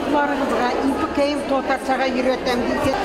Çocuklarınızga ipik keyif totaçaga yürütem diye.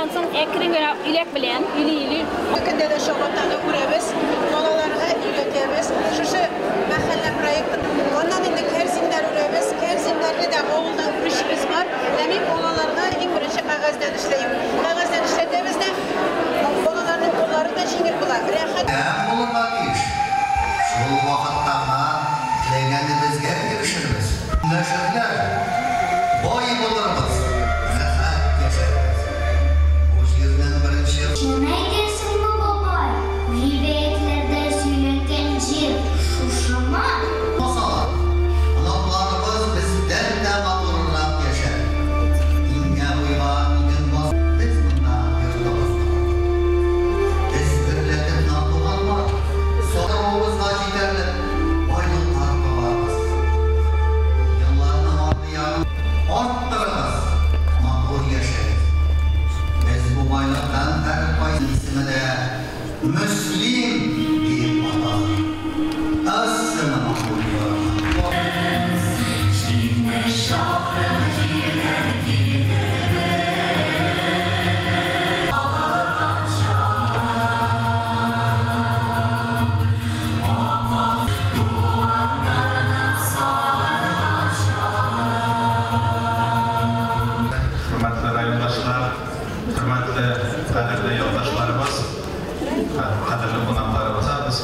ondan sonra ekran göre ilek bilen, ili. Yakında da şobatana uğrayız, balalarına ileteceğiz. Şu mahalle proyekti. Ondan indi Kerzinler uğrayız. Kerzinlerle de oğuldan işimiz var. Demin balalarına ilk birinci kağızdan işleyip. Kağızdan işlediğimizde balaların kolları da jingir bular. Hem olurlar iş. Şu vakitlerde leğenimizge girişimiz. Neşetler, boy buluruz. Rahat yaşarız. Bu şiirden birinci yıl. Şunay dersin mi babay? Rivayetlerde söylengen yer şuşama. Masala, anamlarımız bizden de maturlap yaşar. İnge uyma, ingenmez. Biz bundan yurttamız. Biz birletin namluğun var. Sonra oğuzda giderli. Boyluklar babarız. Yıllarını orduyan orttırırız. Matur yaşarız. Biz bu boyluktan her payın ismi de Müslim bir batarız. Aslında matur Hürmetli rayondaşlar, hürmetli kadirli yoldaşlarımız, kadirli konaklarımıza biz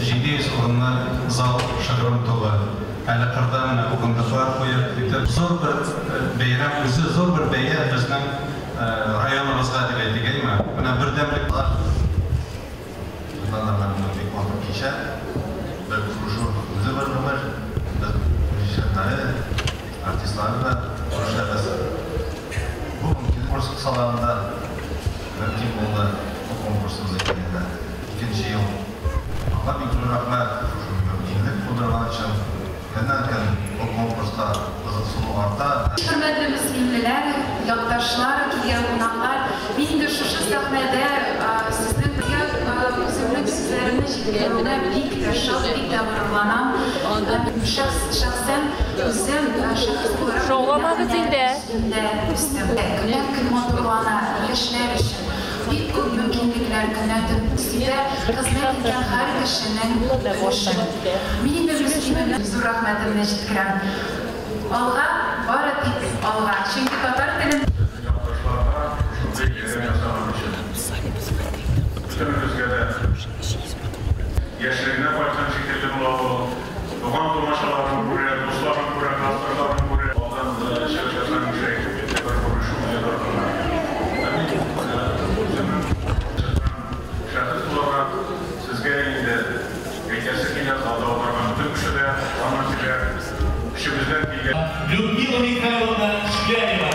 ciddi sorunlu zal şagrın toğu. Әлі қырдан оқындықлар қойып, зор бір бейрам, өзі зор бір бейе біздің районымызға деп айтыгей ма. Мына бірдемлік бар. Бұданлардан бек уақыт кеше, бір құрышу өзі бір өмір, режиссерлары, артистлары да құрышабыз. Bu konkurс саласында мөмкин болды бұл конкурсымыз екенінде. İkinci yıl. Allah bin türlü rahmet, mümkünlük bulduğun için genellikle bu konkursta kızılsulu arta. Hürmetli müslimliler, yoldaşlar, diğer konaklar, ben de şu sahnede sizin özümlük sizlerini jübilerine büyük de vurulanan şahsen özüm şahıs olarak Şoğla magazinde Kınak motorlana yaşlar için bir көп mümkünlükler kınatıp size hizmet eden her kişinin işi. Benim de müslimim zor rahmetimle jitkirem. Alğa, bari tip alğa. Çünkü Tatar dilim Yaşlarına baştan şekilde bulalım. Doğan domaşaların buraya, dostların buraya, kaslarların buraya. Ondan şarkıdan şey, tekrar konuşumuz ya da şahıs olarak sizge indi. Geçerse yine kaldı olarken bütün kişide anlatıyla kişimizden bilgi. Людмила Михайловна Шкляева.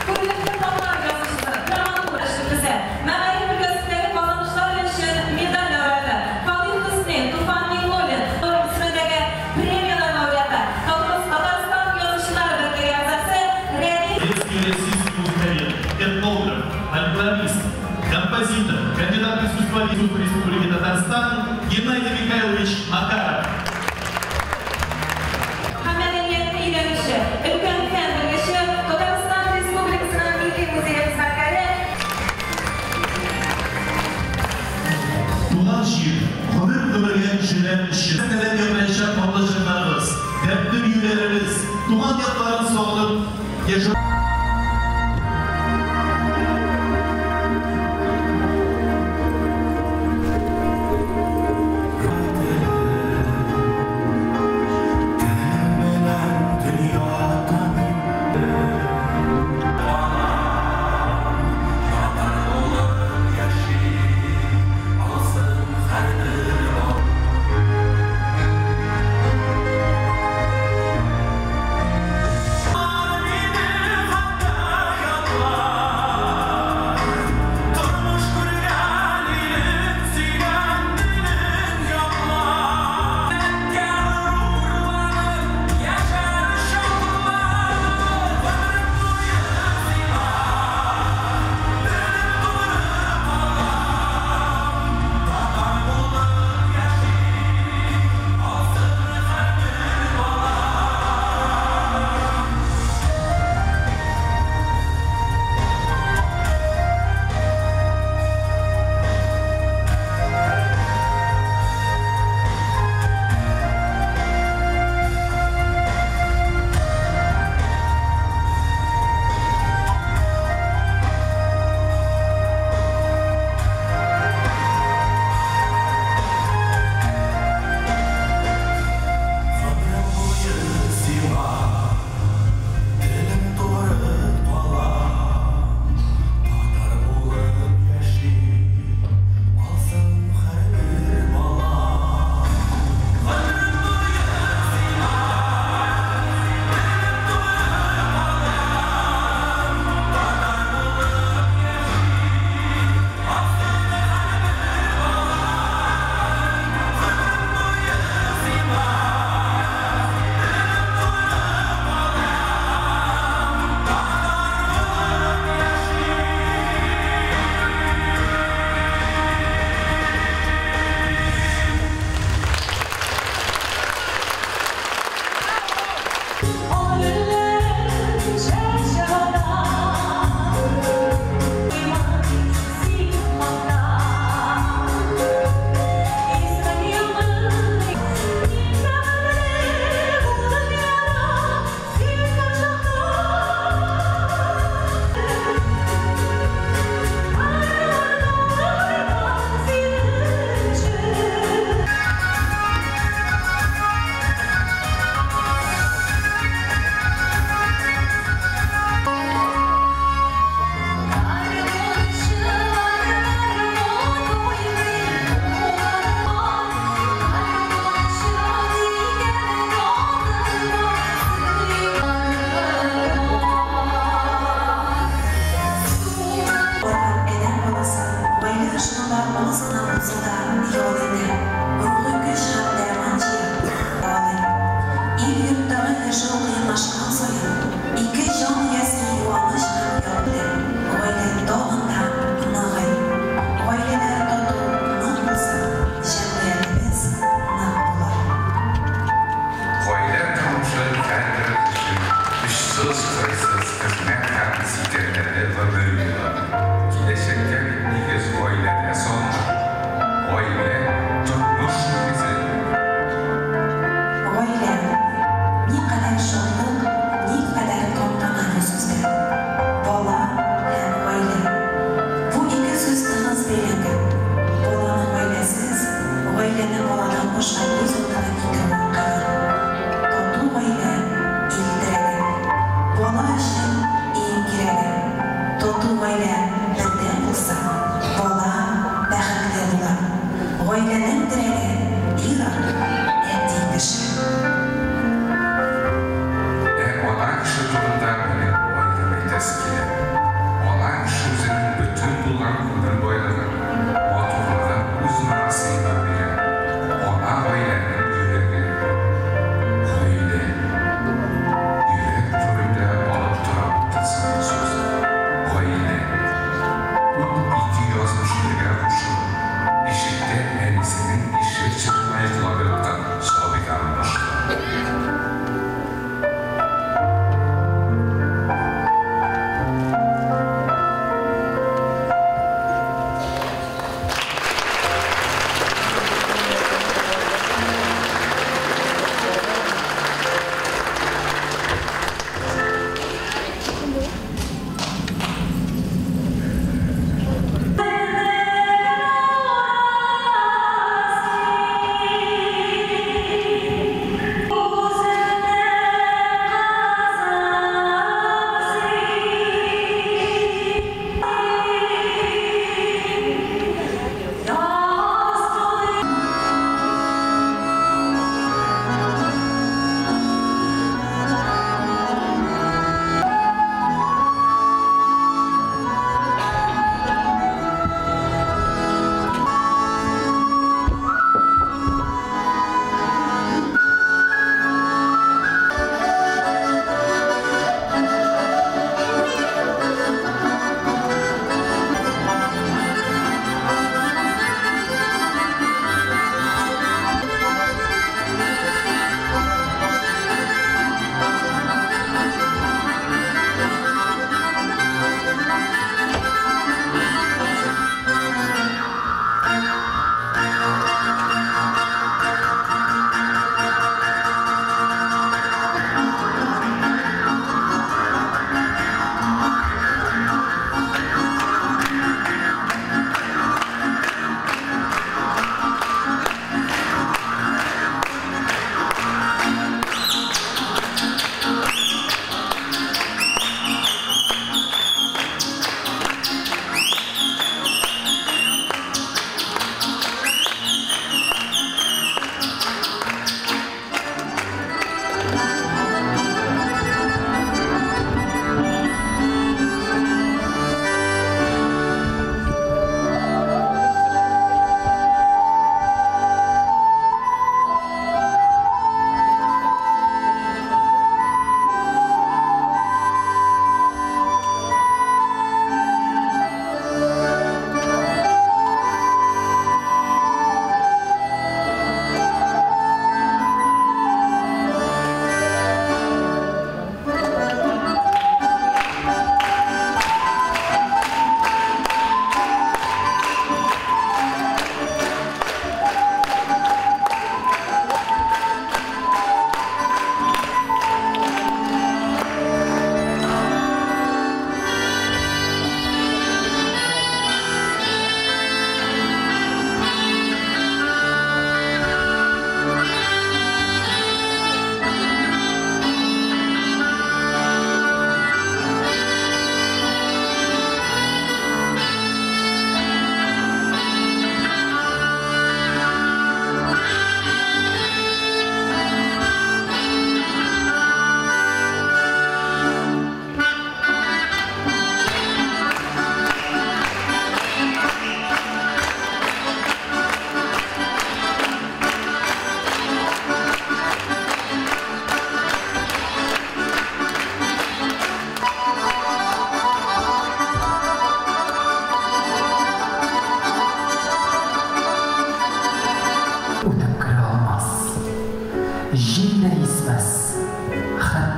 Hürmetli tanrılar yazıcısı, Rahman uğraştı bize. Mağayip ülkesindeki kazanışlar için medal laureatı. Halil Hüsni, Tufan Milolin, Doğru ismindeki premiyalar laureatı. Halkımız Tatarstan yazıcılar bölge yazarsı, Reali... Детский российский музыкант, этнограф, альбомист, композитор, кандидат в искусство Республики Татарстан Геннадий Михайлович Макаров. Hamedeniyetli ilerişi, ülkenin kendilişi, Tatarstan Respublikası'nın Milli Müziği hizmetleri, Tuğan şiir, kömür kömürgen şiirler işi. Meselelerle yaşayan yoldaşlarımız, dertli büyülerimiz, tuğan yaklarını soğulup yaşam.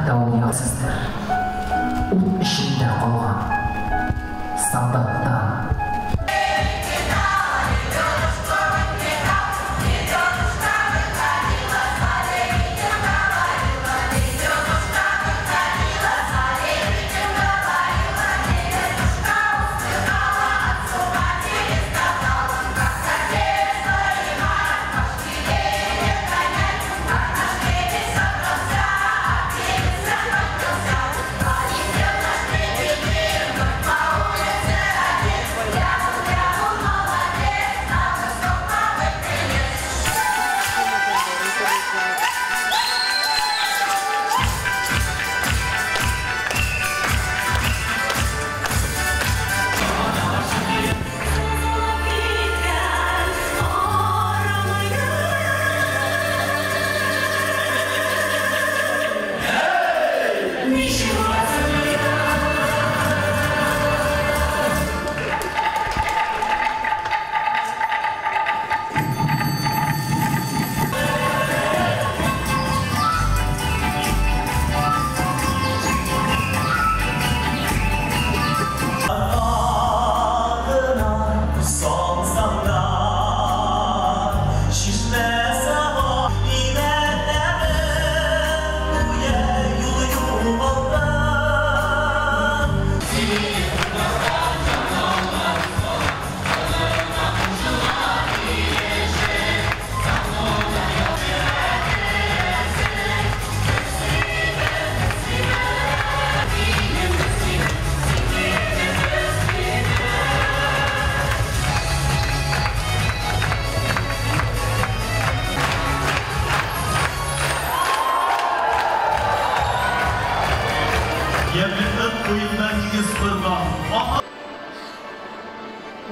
Davulyaksızdır. Ут içinde kalan soldattan.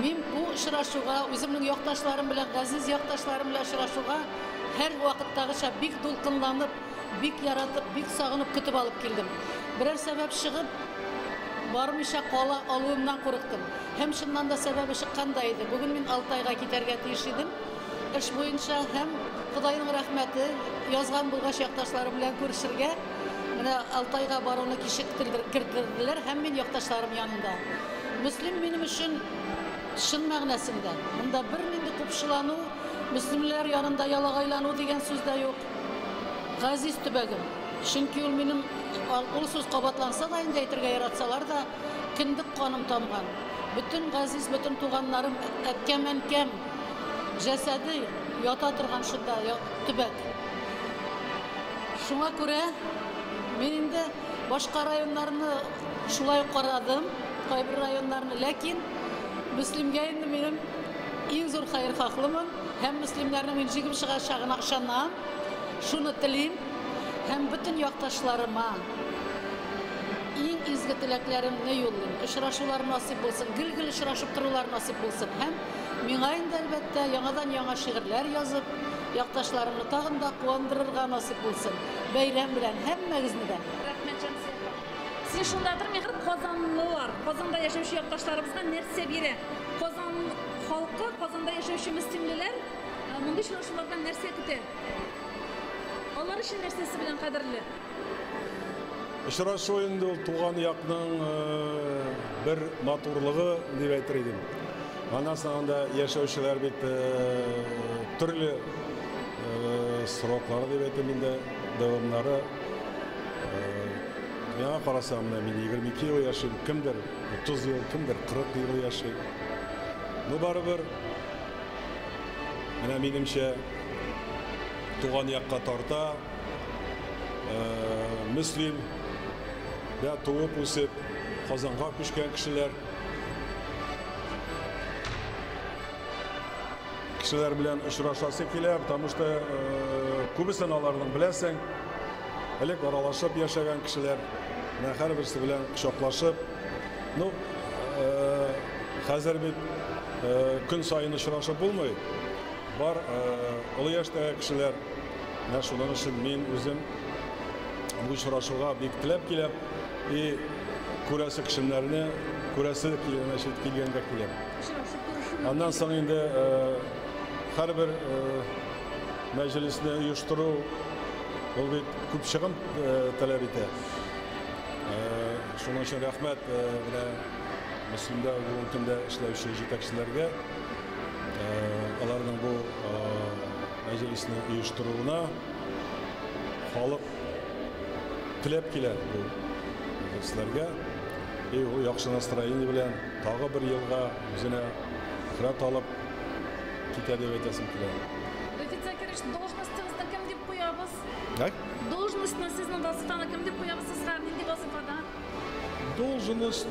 Мен bu ұшырашуға, өзімнің яқташларым білен, ғазиз яқташларым білен ұшырашуға her вақыттағыша бик дулқынланып, бик яратып, бик сағынып күтіп алып келдім. Бірер сәбәп шығып, бармыша қала алуымнан қорықтым. Hem шыннан да сәбәбі шыққандай еді. Бүгін мен Алтайға кетерге тиіш едім. Іш бойынша hem Құдайның рахметі язған болғаш яқташларым білен көрішірге Алтайға баруны кірдірділер, hem мен яқташларым янында. Müslüm benim için şın мәгънәсендә. Монда bir нинди купшылану, müslümler yanında ялагайлану дигән сүз дә юк. Газиз төбәгем. Чөнки ул минем ул сүз кабатланса да инде әйтергә яратсалар да киндек каным тамган. Bütün газиз, bütün туганнарым әткәм-әнкәм җәсәде ята торган шунда төбәк. Шуңа күрә мен инде башка районнарны шулай карадым. Кайбер районнарны, ләкин Müslümгә инде минем иң зур хәйрхаһлымын, һәм мөслимнәрнең мин җигеп чыгачагына ышанам, шуны телим, һәм bütün якташларыма иң изге теләкләремне юллыйм. Очрашулар насип булсын, гел-гел очрашып торулар насип булсын, һәм миңа инде әлбәттә яңадан-яңа шигырьләр язып, якташларымны тагын да куандырырга насип булсын. Бәйрәм белән һәммәгезне дә. Siz şundadır mehir Kozanlılar, Kozanda yaşayan yurttaşlarımızga nerse biri. Kozan halkı, Kozanda yaşayan müslümanlar bunday şuraşulardan nerse kütü. Onlar için nersesi bilen kadarlı. Şuraşı oyunda tuğan yakının bir maturluğu diye aytırdım. Ana sanında yaşayanlar bit türlü sırokları diye aytırdım da devamları. Yana qarasam, men 22 yıl yaşayım, kimdir 30 yıl, kimdir 40 yıl yaşayım. Bu baribir, menimcha tuğan yakka tarta, Müslüm ve tuğup usip, Qozonga ko'chgan kishilar bilan uchrashasi kelib, потому что ko'pisini ularning bilasan, elek aralashib yashagan kishilar har birisi bilan quchoqlashib, hozir bit kun sayin uchrashib bo'lmaydi. Bor uli yoshdagi kishilar, shuning uchun men o'zim bu uchrashuvga bektilab kelib, ko'rasi kishilarni ko'rasi kelganda kelib. Ondan so'ng endi har bir majlisni uyushtiruv Ул бит күп чыгым таләп итә. Шуның өчен рәхмәт менә Мөслимдә бүгенге көндә эшләүче җитәкчеләргә, аларның бу мәҗлисне оештыруына халык теләп килә бу мәҗлисләргә. Ул яхшы настроение белән тагы бер елга үзенә хөрмәт алып китә дип әйтәсем килә. Должностьыңызны кем дип куябыз? Должностьны сезнең вазифаны кем дип куябыз? Сезгә нинди вазифада? Должность.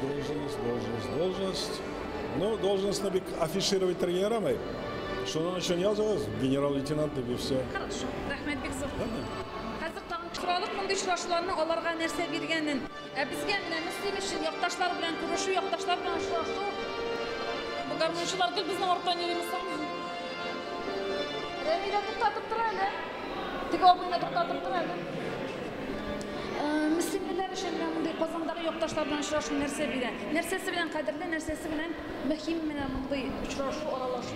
Ну, должностьны бик афишировать ярамый. Шуның өчен языгыз, генерал-лейтенант дип все. Хорошо. Рәхмәт бик зур. Хәзер тагын шуралык мондый очрашуларның аларга нәрсә биргәнен, безгә менә Мөслим өчен якташлар белән күрешү, якташлар белән очрашу. Бу гармунчылар гел безнең артта йөрисең. Рәмилә туктатып тора әле. Тик абыйны туктатып тора әле. Мөслимләр өчен мондый Казандагы якташлар белән очрашу нәрсә бирә? Нәрсәсе белән кадерле, нәрсәсе белән мөһим менә мондый очрашу, аралашу.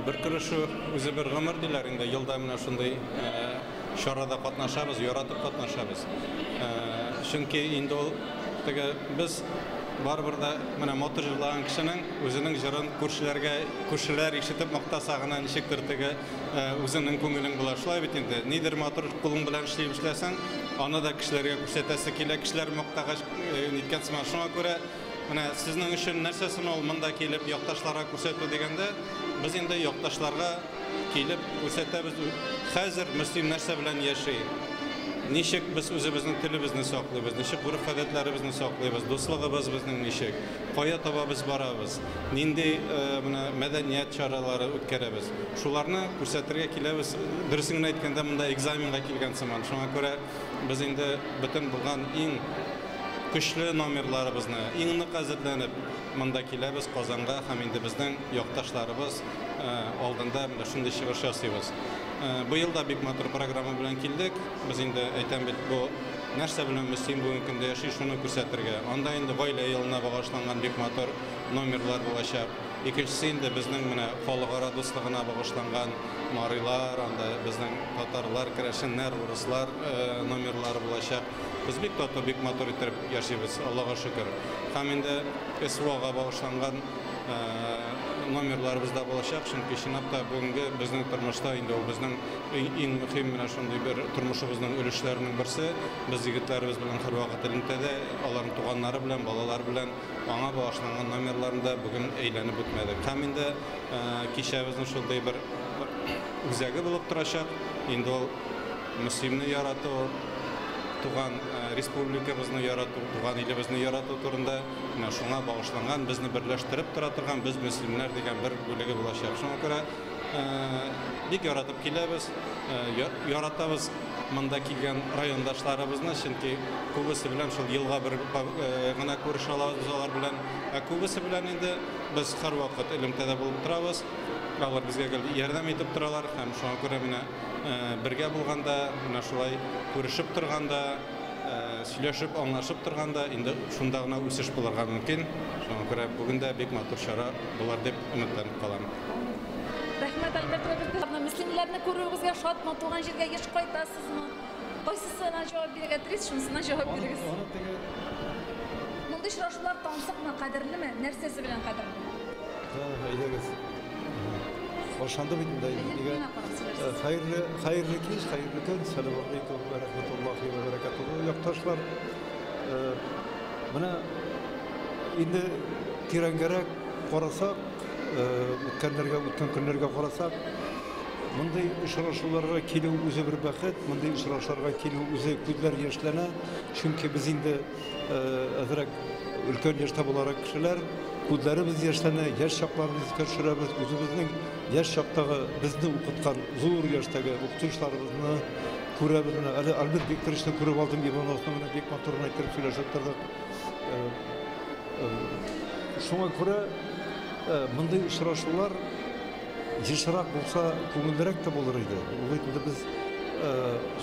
Бер күрешү үзе бер гомер диләр инде, елда менә шундый чарада катнашабыз, яратып катнашабыз. Чөнки инде ул теге без барыбер да менә мотор җырлаган кешенең үзенең җырын күршеләр ишетеп мактаса гына ничектер теге үзенең күңелен була. Шулай бит инде. Нидер мотор кулың белән эшләсәң, аны да кешеләргә күрсәтәсе килә, кешеләр мактагач ниткән сыман. Шуңа күрә менә сезнең өчен нәрсәсен ул монда килеп якташларга күрсәтү дигәндә, biz инде якташларга килеп күрсәтәбез. Хәзер Мөслим нәрсә белән яши? Ничек без үзебезнең телебезне саклыйбыз, ничек гореф-гадәтләребезне саклыйбыз, дуслыгыбыз безнең ничек, кая таба без барабыз, нинди менә мәдәният чаралары үткәрәбез. Шуларны күрсәтергә киләбез. Дөресен әйткәндә, монда экзаменга килгән сыман. Шуңа күрә без инде бөтен булган иң көчле номерларыбызны, иң нык әзерләнеп монда киләбез Казанга һәм инде безнең якташларыбыз алдында менә шундый чыгыш ясыйбыз. Бу елда бик матур программа белән килдек. Без инде әйтәм бит, бу нәрсә белән Мөслим бүгенге көндә яши, шуны күрсәтергә. Анда инде гаилә елына багышланган бик матур номерлар булачак. Икенчесе инде безнең менә халыкара дуслыгына багышланган марыйлар, анда безнең татарлар, керәшеннәр, урыслар номерлары булачак. Без бик тату, бик матур итеп яшибез, Аллага шөкер. Һәм инде СВОга багышланган номерларыбыз да булачак, чөнки чынлапта бүгенге безнең тормышта инде ул безнең иң мөһим менә шундый бер тормышыбызның өлешләренең берсе. Без егетләребез белән һәрвакыт элемтәдә, аларның туганнары белән, балалар белән аңа багышланган номерларында бүген әйләнеп үтмәдек. Һәм инде кичәбезнең шундый бер үзәге булып торачак. Инде ул Мөслимне ярату, туган республикабызны ярату, туган илебезне ярату турында менә шуңа багышланган, безне берләштереп тора торган без мөслимнәр дигән бер бүлеге булачак. Шуңа күрә бик яратып киләбез, яратабыз монда килгән райондашларыбызны, чөнки күбесе белән шул елга бер гына күрешә алабыз алар белән, күбесе белән инде без һәрвакыт элемтәдә булып торабыз. Алар безгә ярдәм итеп торалар һәм шуңа күрә менә бергә булганда, менә шулай күрешеп торганда, сөйләшеп, аңлашып торганда инде шунда гына үсеш булырга мөмкин. Шуңа күрә бүген дә бик матур чара булар дип өметләнеп калам. Рәхмәт, әлбәттә, мөслимләрне күрүегезгә шатмы, туган җиргә еш кайтасызмы? Кайсысына җавап бирергә телисез, шунысына җавап бирегез. Мондый очрашулар тансыкмы, кадерлеме? Нәрсәсе белән кадерле? Ошанда бит инде хайырлы кич, хайырлы көн, саламу алейкум ва рахматуллахи ва баракатуху. Якташлар, менә инде тирәнгәрәк карасак, үткән көннәргә карасак, мондай очрашуларга килү үзе бер бәхет, мондай очрашуларга килү үзе күзләр яшьләнә, чөнки без инде әзрәк өлкән яшьтә буларак кешеләр, күзләребез яшьләнә, яшь чакларыбызны кешерәбез, үзебезнең яшь чактагы безне укыткан зур яшьтәге укытучыларыбызны күрәбез. Әле Альберт Викторовичны күреп алдым, Ивановны менә бик матур әйтеп сөйләшеп тордык. Шуңа күрә мондай очрашулар ешрак булса, күңеллерәк тә булыр иде. Ул инде без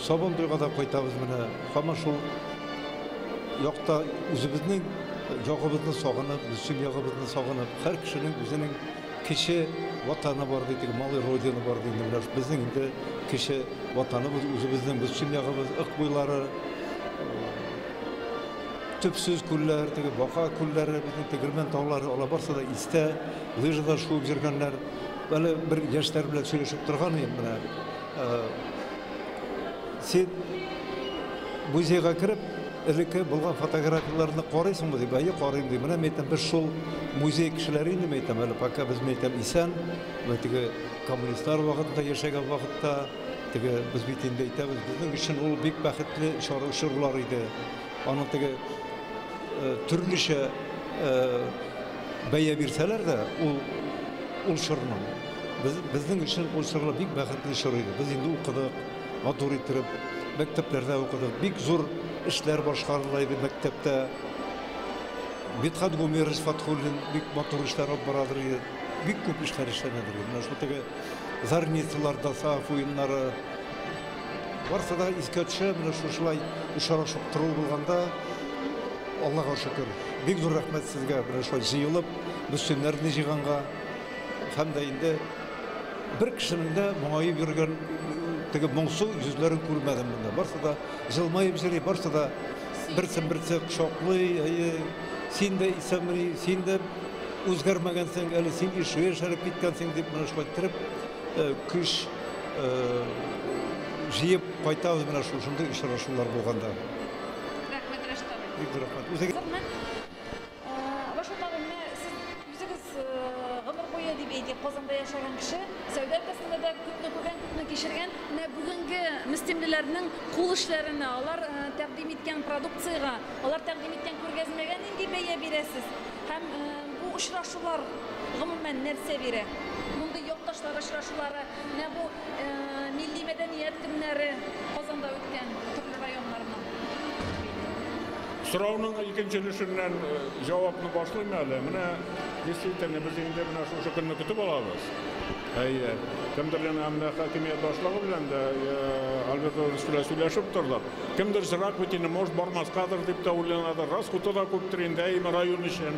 Сабантуйга да кайтабыз менә, һәм шул якта үзебезнең ягыбызны сагынып, Мөслим ягыбызны сагынып, һәр кешенең үзенең kişi vatanı var deydi, malı rodini var deydi. Bizim de kişi vatanımız, özümüzden biz şimdiyağımız ıkbuyları, tüpsüz küller, baka külleri, bizim tegirmen tağları ola barsa da iste, lejada şuup jirgenler, böyle bir yaşlar bile söyleşip durganıyım bana. Sen bu zeyga kirip, elike bulgan fotoğraflarını koruyorsun mu diye, ben koruyayım diye. Bana meytem bir şol müze kişilerini meytem, öyle paka biz meytem isen, meytege komünistler vakitte yaşayan vakitte, tege biz bitinde itemiz, bizim için ol büyük bakitli şarkılarıydı. Onun tege türlüşe beye birseler de ol şarkılar. Bizim için ol şarkılar büyük bakitli şarkıydı. Biz indi okuduk, matur ettirip, mekteplerde okuduk, büyük zor işler başkarılıydı mektepte. Bithat Gomeriz Fathullin büyük matur işler alıp baradırıydı. Büyük köp işler işlenedir. Şu tege zarniyetçilarda, sahaf oyunları varsa da iskatçı, şuşulay uşaraşıp turu bulganda Allah'a şükür. Büyük zor rahmet sizge. Şöyle jıyılıp, müslümlerini jıyğanğa hem de indi bir kişinin de muayip yürüyen moңсу yüzlerin көрмедім бunda. Барса да жылмайып жүре, барса да бірсі шоқлы, сен де исәмри, сен де өзгермегенсің, әлі сен ешуе шәріп кеткенсің деп мына шулай тіріп, күш жиып қайтабыз мына шушындай ұшырашулар болғанда. Рахмет Рәшит abi. Бик рахмет. Рәшит abi, siz ömür boyu deyip eydik, Qozonda yaşayan kişi, Saudiya Arabiston'da da kütünü ko'rgan, kütünü geçirgen, bugungi müslimlilerinin qo'l ishlarini, ular taqdim etgan produksiyaga, ular taqdim etgan ko'rgazmaga nega beya berasiz? Ham bu uchrashuvlar umuman narsa beradi. Bunday yurtdoshlar uchrashuvlari, bu milliy madaniyat kunlari Qozonda o'tgan turli rayonlardan. So'rovning ikkinchilishidan javobni boshlayman. Mana действительно biz endi mana shu kunni kutib olamiz. Kimdirlar hamda hokimiyat boshlig'i bilan da albatta söylashib turdilar. Kimdir ziroq bitini mo'sh bormasqadir deb de o'ylanadi. Rasxutada ko'pdir endi rayon uchun,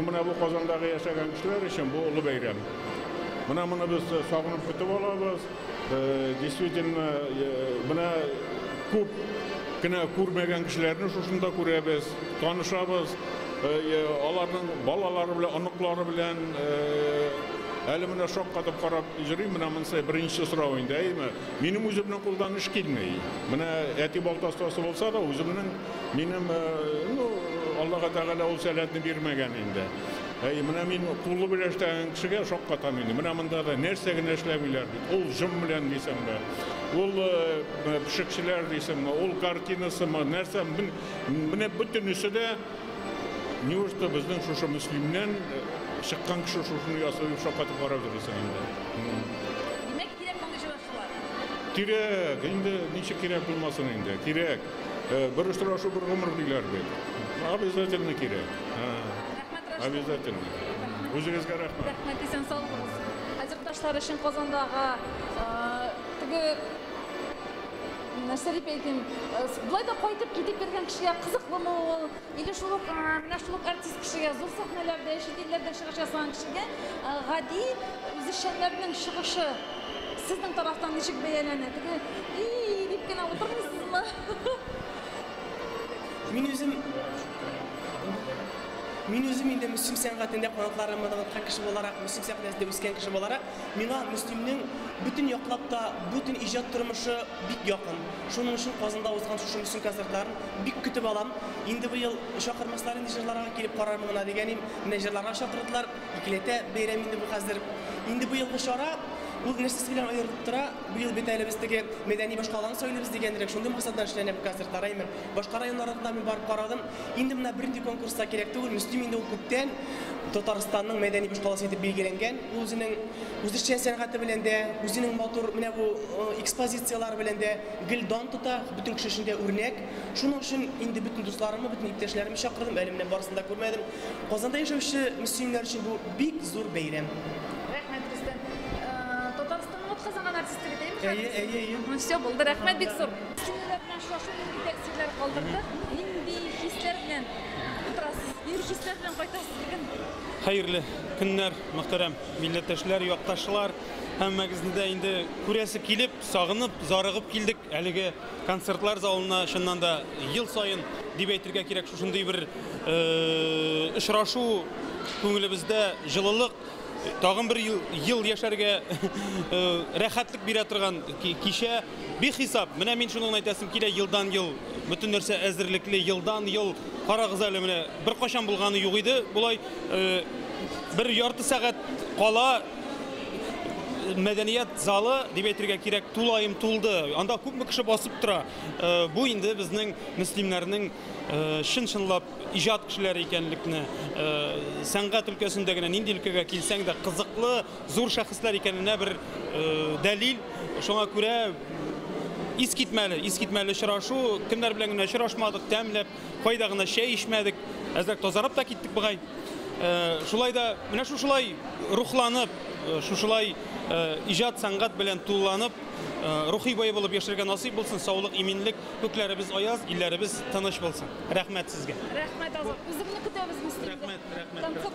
mana bu Qozondagi yashagan kishilar uchun bu ulug' bayram. Mana biz sog'inib kutib olamiz. Действительно mana ko'p ko'rmagan kishilarni shunda ko'ramiz, tanishamiz. Onlarning bolalari bilan, aniqlari bilan hali mana shoqqa deb qarab yurib, mana mensa birinchi so'rovingdaymi? Mening o'zimning qo'ldan ish kelmay. Mana e'tibor tostosi bo'lsa da o'zimning mening Alloh taolo o'z salatni bermagan endi. Mana men qo'li bilan ishlayotgan kishiga shoqqa tamaydi. Mana bunda da narsaga ishlaymilar. Ol jim bilan desamda, ol pishiqchilar desamda, ol kartinasi, narsa buni butunisida Niyozda bizden şu müslimden çıkan kişi şunu yasayıp şakatı para verirse endi. Demek kirek bunday uchrashuvlar. Kirek, endi necha kirek bulmasın endi. Kirek. Bir uchrashuv bir umr deylar bet. Обязательно kirek. Обязательно. O'zingizga rahmat. Rahmat, esen sog' bo'lasiz. Aziqdoshlar uchun Qozondagi narsa deb aytayim, bulayda qaytib ketib bergan kishiga qiziqlimi ol, или shuluq artist kishiga, zo'r sahnalarda, chet ellarda chiqish yasagan kishiga g'adiy o'z ishlarning chiqishi sizning tarafdan nechik bayalanadi? Debgina o'tirmaysizmi? Men o'zim endi müslim san'atında qanotlarimdan o'tgan kishi olarak, müslim sahnasida o'sgan kishi olarak, menga müslimning bütün yoqlab da bütün ijod turmushi bik yaqin. Shuning uchun Qozonda o'zgan shu müslim konsertlarini bik kutib olam. Endi bu yil chaqirmaslar nejarlarga kelib qararmagina deganim, nejarlarga chaqirdilar. Ikilete bayram endi bu hozir. Endi bu yilgi shora bu narsasi bilan ayrilib tura, bu yil betaylibizdagi madaniy boshqalarni so'ylaymiz degandirek shunday maqsaddan ishlanib konsertlar ayman. Boshqa rayonlardan men borib qaradim. Endi mana birinchi konkursda kerak edi, müslim endi u ko'pdan Tataristonning madaniy boshqalasi etib belgilangan. O'zining san'ati bilan de, o'zining motor mana bu ekspozitsiyalar bilan de gildon tuta, bütün kishi shunga o'rnak. Shuning uchun endi bütün do'stlarimni, bütün iптeshlarimni chaqirdim, elimdan borisini ko'rmadim. Qozonda yashovchi muslimlar uchun bu bik zo'r bayram. Rahmat Rustam. Tataristonning o'tkazgan artistligi deymi? Все bo'ldi. Rahmat bek zo'r. Sizlar bilan shu ta'sirlar qoldirdi. Endi hislar bilan o'tirasiz. Yürüyüşler bilen kaytasız bugün. Hayırlı günler, muhterem milleteşler, yoktaşlar. Həmmәгезне дә инде күрәсе килеп, сагынып, зарыгып килдек. Әлеге концертлар залына шуннан да ел сайын дип әйтергә кирәк, шушындый бер очрашу күңелебездә җылылык, тагын бер ел яшәргә рәхәтлек бирә торган кичә бихисап. Менә мин шуны әйтәсем килә, елдан ел бөтен нәрсә әзерлекле, елдан ел карагыз әле менә беркайчан булганы юк иде. Булай бер ярты сәгать кала мәдәният залы дип әйтергә кирәк, тулайым тулды. Анда күпме кеше басып тора. Бу инде безнең мөслимнәрнең чын-чынлап иҗат кешеләре икәнлекне, сәнгать өлкәсендә генә нинди өлкәгә килсәң дә кызыклы, зур шәхесләр икәненә бер дәлил. Шуңа күрә искитмәле очрашу, кемнәр белән генә очрашмадык, тәмләп, кайда гына чәй ичмәдек, әзрәк тазарып та киттек бугай. Шулай да, менә шулай рухланып, шулай иҗат сәнгать белән тулланып, рухи бай булып яшәргә насыйп булсын, саулык, иминлек, күкләребез аяз, илләребез тыныч булсын. Рәхмәт сезгә. Рәхмәт Азат. Үзебезне көтәбез мөслимдә. Рәхмәт.